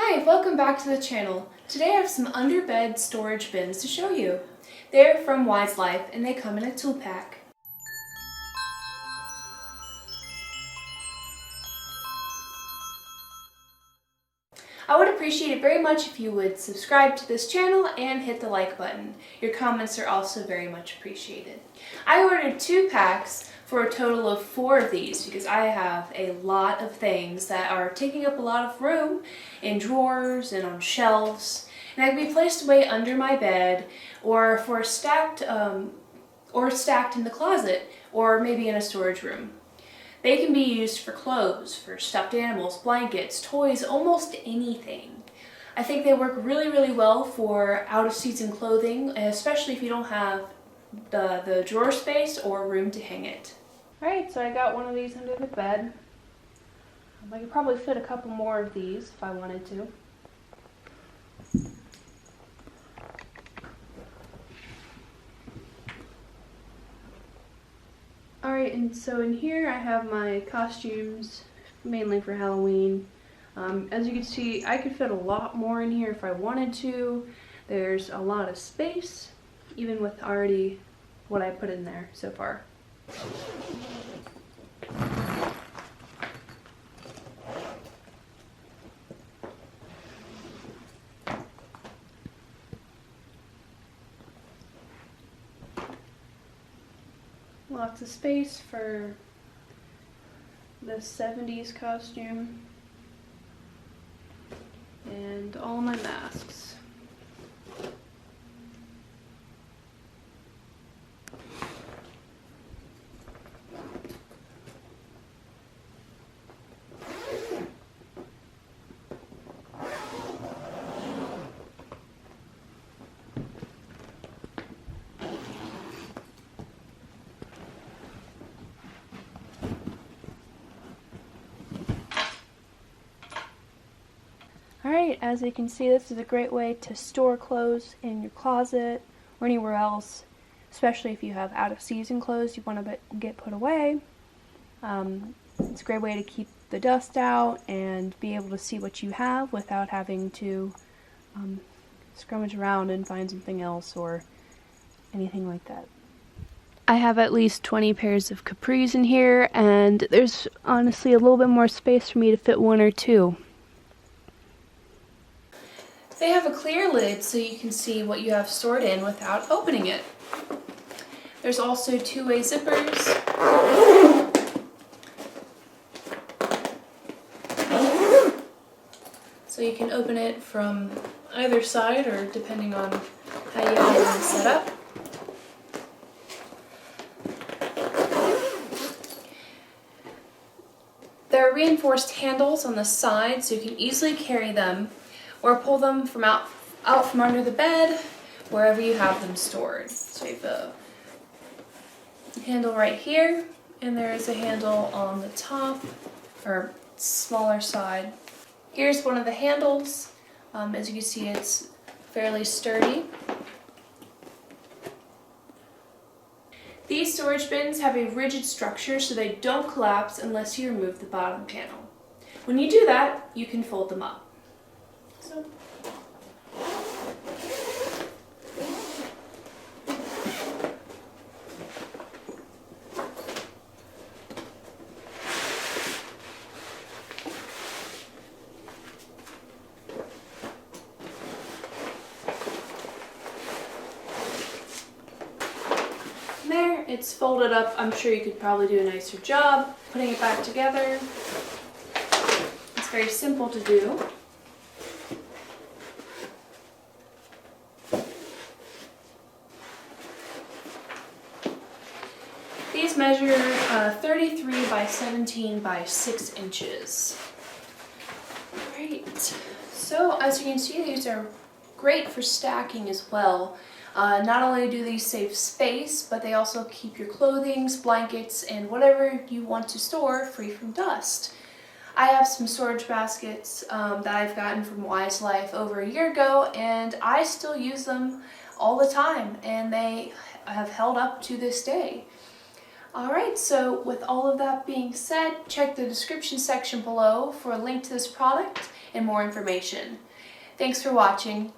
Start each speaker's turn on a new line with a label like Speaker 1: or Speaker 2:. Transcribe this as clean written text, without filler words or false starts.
Speaker 1: Hi, welcome back to the channel. Today I have some underbed storage bins to show you. They're from Wiselife and they come in a tool pack. I would appreciate it very much if you would subscribe to this channel and hit the like button. Your comments are also very much appreciated. I ordered 2 packs for a total of 4 of these because I have a lot of things that are taking up a lot of room in drawers and on shelves, and they can be placed away under my bed or stacked in the closet or maybe in a storage room. They can be used for clothes, for stuffed animals, blankets, toys, almost anything. I think they work really well for out-of-season clothing, especially if you don't have the drawer space or room to hang it. Alright, so I got one of these under the bed. I could probably fit a couple more of these if I wanted to. Alright, and so in here I have my costumes, mainly for Halloween. As you can see, I could fit a lot more in here if I wanted to. There's a lot of space, even with already what I put in there so far. Lots of space for the 70s costume and all my masks. Alright, as you can see, this is a great way to store clothes in your closet or anywhere else, especially if you have out-of-season clothes you want to get put away. It's a great way to keep the dust out and be able to see what you have without having to scrummage around and find something else or anything like that. I have at least 20 pairs of capris in here, and there's honestly a little bit more space for me to fit 1 or 2. They have a clear lid so you can see what you have stored in without opening it. There's also 2-way zippers. So you can open it from either side or depending on how you have it set up. There are reinforced handles on the side so you can easily carry them or pull them from out from under the bed, wherever you have them stored. So we have a handle right here, and there is a handle on the top, or smaller side. Here's one of the handles. As you can see, it's fairly sturdy. These storage bins have a rigid structure so they don't collapse unless you remove the bottom panel. When you do that, you can fold them up. So. There, it's folded up. I'm sure you could probably do a nicer job putting it back together. It's very simple to do. These measure 33 by 17 by 6 inches. Great. So as you can see, these are great for stacking as well. Not only do these save space, but they also keep your clothing, blankets, and whatever you want to store free from dust. I have some storage baskets that I've gotten from Wiselife over a year ago, and I still use them all the time, and they have held up to this day. Alright, so with all of that being said, check the description section below for a link to this product and more information. Thanks for watching.